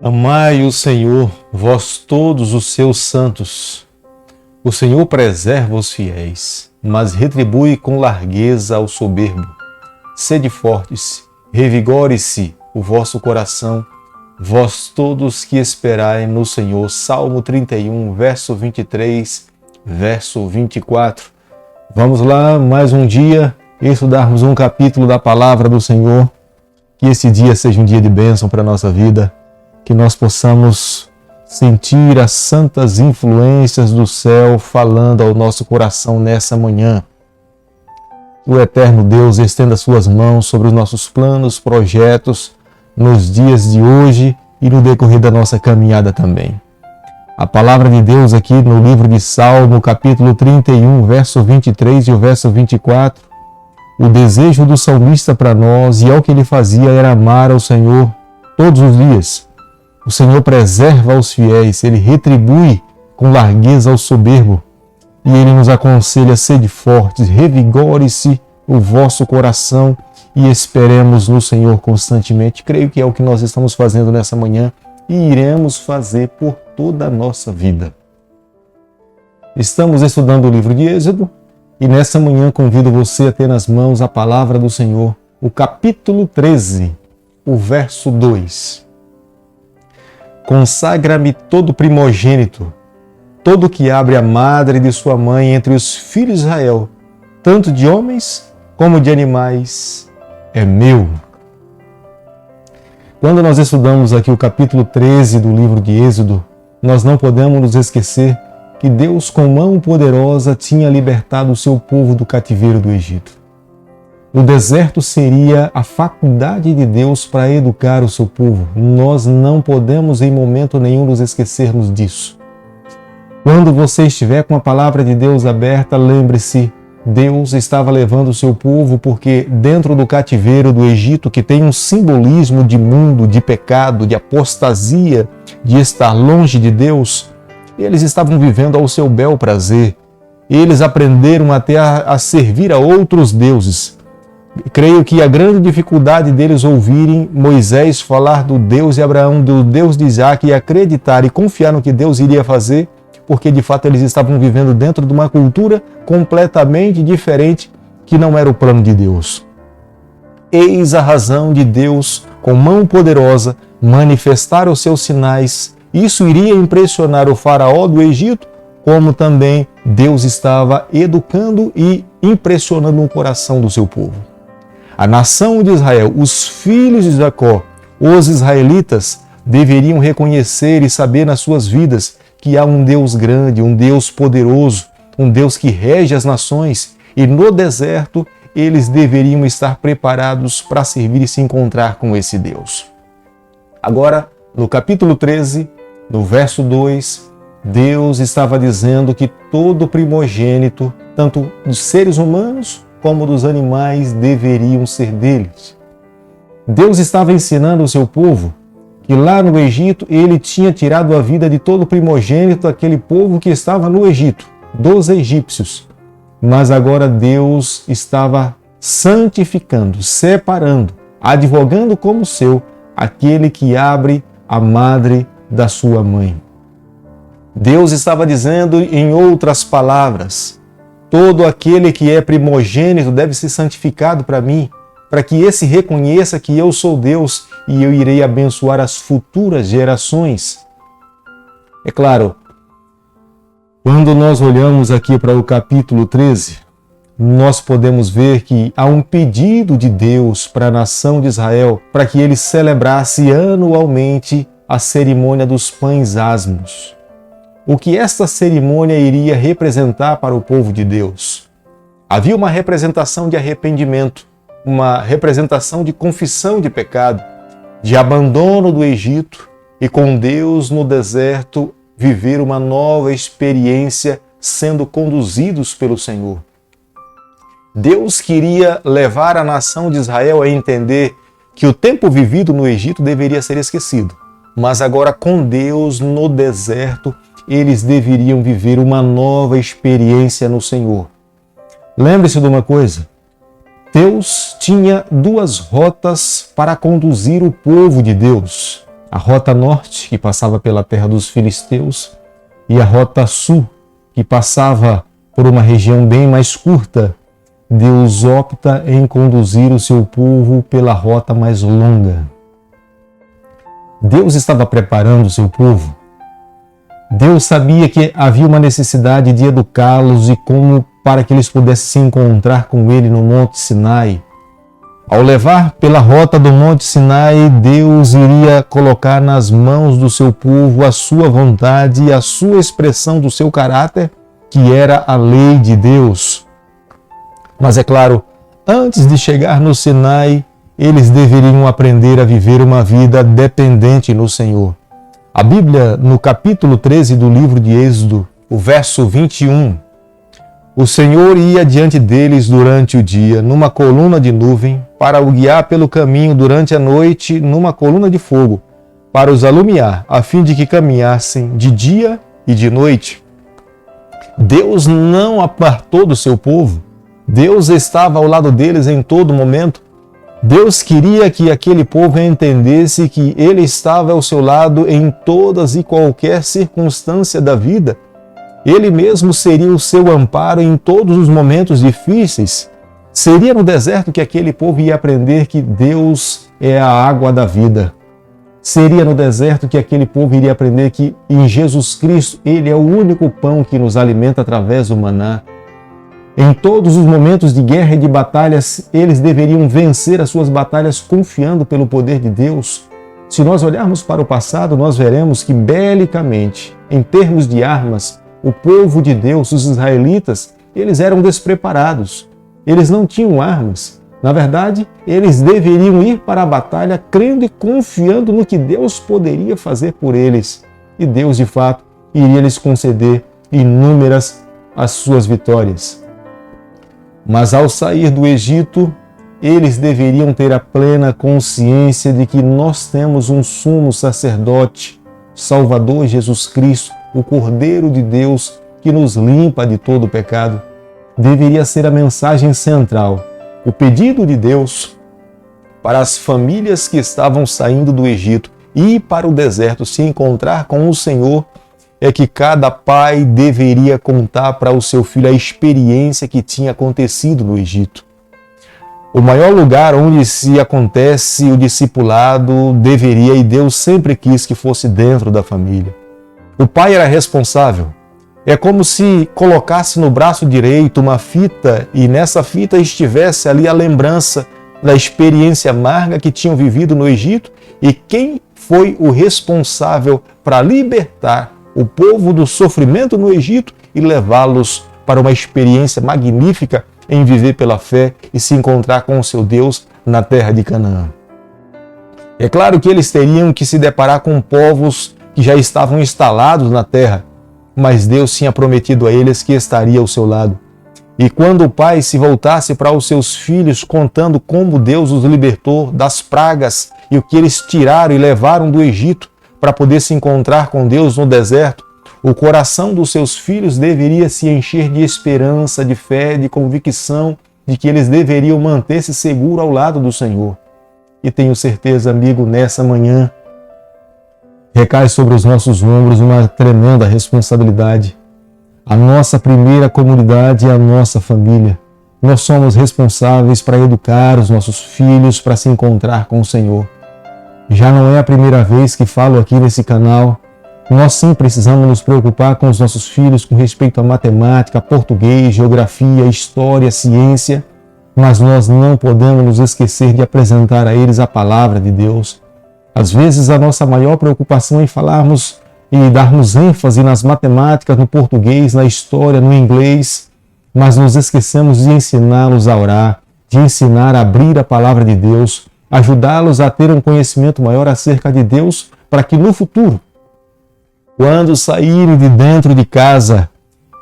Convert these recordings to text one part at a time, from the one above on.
Amai o Senhor, vós todos os seus santos. O Senhor preserva os fiéis, mas retribui com largueza ao soberbo. Sede fortes, revigore-se o vosso coração, vós todos que esperai no Senhor. Salmo 31, verso 23, verso 24. Vamos lá, mais um dia, estudarmos um capítulo da Palavra do Senhor. Que esse dia seja um dia de bênção para a nossa vida, que nós possamos sentir as santas influências do céu falando ao nosso coração nessa manhã. Que o eterno Deus estenda suas mãos sobre os nossos planos, projetos, nos dias de hoje e no decorrer da nossa caminhada também. A palavra de Deus aqui no livro de Salmo, capítulo 31, verso 23 e o verso 24, o desejo do salmista para nós e ao que ele fazia era amar ao Senhor todos os dias. O Senhor preserva os fiéis, Ele retribui com largueza ao soberbo e Ele nos aconselha: sede fortes, revigore-se o vosso coração e esperemos no Senhor constantemente. Creio que é o que nós estamos fazendo nessa manhã e iremos fazer por toda a nossa vida. Estamos estudando o livro de Êxodo e nessa manhã convido você a ter nas mãos a palavra do Senhor, o capítulo 13, o verso 2. Consagra-me todo primogênito, todo que abre a madre de sua mãe entre os filhos de Israel, tanto de homens como de animais, é meu. Quando nós estudamos aqui o capítulo 13 do livro de Êxodo, nós não podemos nos esquecer que Deus, com mão poderosa, tinha libertado o seu povo do cativeiro do Egito. O deserto seria a faculdade de Deus para educar o seu povo. Nós não podemos em momento nenhum nos esquecermos disso. Quando você estiver com a palavra de Deus aberta, lembre-se, Deus estava levando o seu povo porque dentro do cativeiro do Egito, que tem um simbolismo de mundo, de pecado, de apostasia, de estar longe de Deus, eles estavam vivendo ao seu bel prazer. Eles aprenderam até a servir a outros deuses. Creio que a grande dificuldade deles ouvirem Moisés falar do Deus de Abraão, do Deus de Isaac, e acreditar e confiar no que Deus iria fazer, porque de fato eles estavam vivendo dentro de uma cultura completamente diferente, que não era o plano de Deus. Eis a razão de Deus, com mão poderosa, manifestar os seus sinais. Isso iria impressionar o faraó do Egito, como também Deus estava educando e impressionando o coração do seu povo. A nação de Israel, os filhos de Jacó, os israelitas, deveriam reconhecer e saber nas suas vidas que há um Deus grande, um Deus poderoso, um Deus que rege as nações, e no deserto eles deveriam estar preparados para servir e se encontrar com esse Deus. Agora, no capítulo 13, no verso 2, Deus estava dizendo que todo primogênito, tanto dos seres humanos como dos animais, deveriam ser deles. Deus estava ensinando o seu povo que lá no Egito ele tinha tirado a vida de todo primogênito daquele povo que estava no Egito, dos egípcios. Mas agora Deus estava santificando, separando, advogando como seu aquele que abre a madre da sua mãe. Deus estava dizendo, em outras palavras, todo aquele que é primogênito deve ser santificado para mim, para que esse reconheça que eu sou Deus e eu irei abençoar as futuras gerações. É claro, quando nós olhamos aqui para o capítulo 13, nós podemos ver que há um pedido de Deus para a nação de Israel para que ele celebrasse anualmente a cerimônia dos pães asmos. O que esta cerimônia iria representar para o povo de Deus? Havia uma representação de arrependimento, uma representação de confissão de pecado, de abandono do Egito e com Deus no deserto viver uma nova experiência sendo conduzidos pelo Senhor. Deus queria levar a nação de Israel a entender que o tempo vivido no Egito deveria ser esquecido, mas agora com Deus no deserto eles deveriam viver uma nova experiência no Senhor. Lembre-se de uma coisa, Deus tinha duas rotas para conduzir o povo de Deus. A rota norte, que passava pela terra dos filisteus, e a rota sul, que passava por uma região bem mais curta. Deus opta em conduzir o seu povo pela rota mais longa. Deus estava preparando o seu povo. Deus sabia que havia uma necessidade de educá-los e como para que eles pudessem se encontrar com Ele no Monte Sinai. Ao levar pela rota do Monte Sinai, Deus iria colocar nas mãos do seu povo a sua vontade e a sua expressão do seu caráter, que era a lei de Deus. Mas é claro, antes de chegar no Sinai, eles deveriam aprender a viver uma vida dependente no Senhor. A Bíblia, no capítulo 13 do livro de Êxodo, o verso 21, o Senhor ia diante deles durante o dia, numa coluna de nuvem, para o guiar pelo caminho durante a noite, numa coluna de fogo, para os alumiar, a fim de que caminhassem de dia e de noite. Deus não apartou do seu povo. Deus estava ao lado deles em todo momento. Deus queria que aquele povo entendesse que Ele estava ao seu lado em todas e qualquer circunstância da vida. Ele mesmo seria o seu amparo em todos os momentos difíceis. Seria no deserto que aquele povo ia aprender que Deus é a água da vida. Seria no deserto que aquele povo iria aprender que em Jesus Cristo Ele é o único pão que nos alimenta através do maná. Em todos os momentos de guerra e de batalhas, eles deveriam vencer as suas batalhas confiando pelo poder de Deus. Se nós olharmos para o passado, nós veremos que, belicamente, em termos de armas, o povo de Deus, os israelitas, eles eram despreparados. Eles não tinham armas. Na verdade, eles deveriam ir para a batalha crendo e confiando no que Deus poderia fazer por eles. E Deus, de fato, iria lhes conceder inúmeras as suas vitórias. Mas ao sair do Egito, eles deveriam ter a plena consciência de que nós temos um sumo sacerdote, Salvador Jesus Cristo, o Cordeiro de Deus, que nos limpa de todo o pecado. Deveria ser a mensagem central, o pedido de Deus para as famílias que estavam saindo do Egito e ir para o deserto se encontrar com o Senhor, é que cada pai deveria contar para o seu filho a experiência que tinha acontecido no Egito. O maior lugar onde se acontece o discipulado deveria, e Deus sempre quis que fosse dentro da família. O pai era responsável. É como se colocasse no braço direito uma fita e nessa fita estivesse ali a lembrança da experiência amarga que tinham vivido no Egito e quem foi o responsável para libertar o povo do sofrimento no Egito e levá-los para uma experiência magnífica em viver pela fé e se encontrar com o seu Deus na terra de Canaã. É claro que eles teriam que se deparar com povos que já estavam instalados na terra, mas Deus tinha prometido a eles que estaria ao seu lado. E quando o pai se voltasse para os seus filhos contando como Deus os libertou das pragas e o que eles tiraram e levaram do Egito, para poder se encontrar com Deus no deserto, o coração dos seus filhos deveria se encher de esperança, de fé, de convicção de que eles deveriam manter-se seguros ao lado do Senhor. E tenho certeza, amigo, nessa manhã, recai sobre os nossos ombros uma tremenda responsabilidade. A nossa primeira comunidade é a nossa família. Nós somos responsáveis para educar os nossos filhos para se encontrar com o Senhor. Já não é a primeira vez que falo aqui nesse canal. Nós sim precisamos nos preocupar com os nossos filhos com respeito à matemática, português, geografia, história, ciência, mas nós não podemos nos esquecer de apresentar a eles a palavra de Deus. Às vezes a nossa maior preocupação é em falarmos e darmos ênfase nas matemáticas, no português, na história, no inglês, mas nos esquecemos de ensiná-los a orar, de ensinar a abrir a palavra de Deus, ajudá-los a ter um conhecimento maior acerca de Deus, para que no futuro, quando saírem de dentro de casa,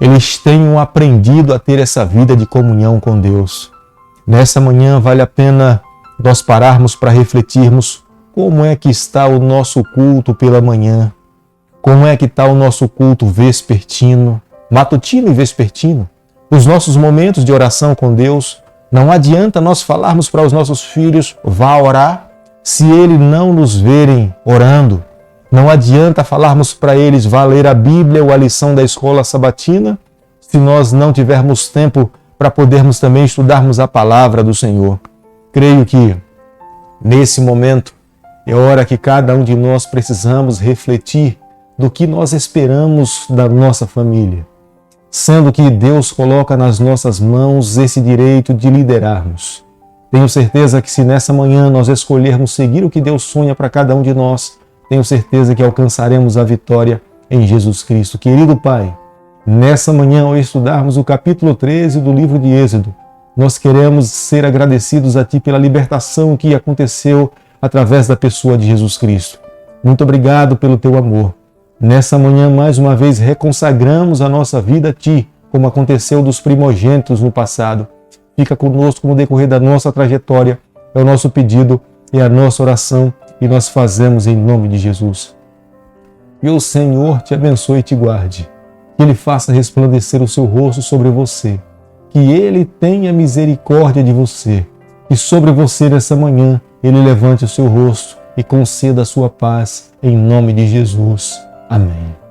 eles tenham aprendido a ter essa vida de comunhão com Deus. Nessa manhã vale a pena nós pararmos para refletirmos como é que está o nosso culto pela manhã, como é que está o nosso culto vespertino, matutino e vespertino, os nossos momentos de oração com Deus. Não adianta nós falarmos para os nossos filhos, vá orar, Se eles não nos verem orando, não adianta falarmos para eles vá ler a Bíblia ou a lição da escola sabatina, se nós não tivermos tempo para podermos também estudarmos a palavra do Senhor. Creio que, nesse momento, é hora que cada um de nós precisamos refletir do que nós esperamos da nossa família, sendo que Deus coloca nas nossas mãos esse direito de liderarmos. Tenho certeza que se nessa manhã nós escolhermos seguir o que Deus sonha para cada um de nós, tenho certeza que alcançaremos a vitória em Jesus Cristo. Querido Pai, nessa manhã, ao estudarmos o capítulo 13 do livro de Êxodo, nós queremos ser agradecidos a Ti pela libertação que aconteceu através da pessoa de Jesus Cristo. Muito obrigado pelo Teu amor. Nessa manhã, mais uma vez, reconsagramos a nossa vida a Ti, como aconteceu dos primogênitos no passado. Fica conosco no decorrer da nossa trajetória. É o nosso pedido e a nossa oração, e nós fazemos em nome de Jesus. Que o Senhor te abençoe e te guarde. Que Ele faça resplandecer o seu rosto sobre você. Que Ele tenha misericórdia de você. E sobre você nessa manhã, Ele levante o seu rosto e conceda a sua paz em nome de Jesus. Amém.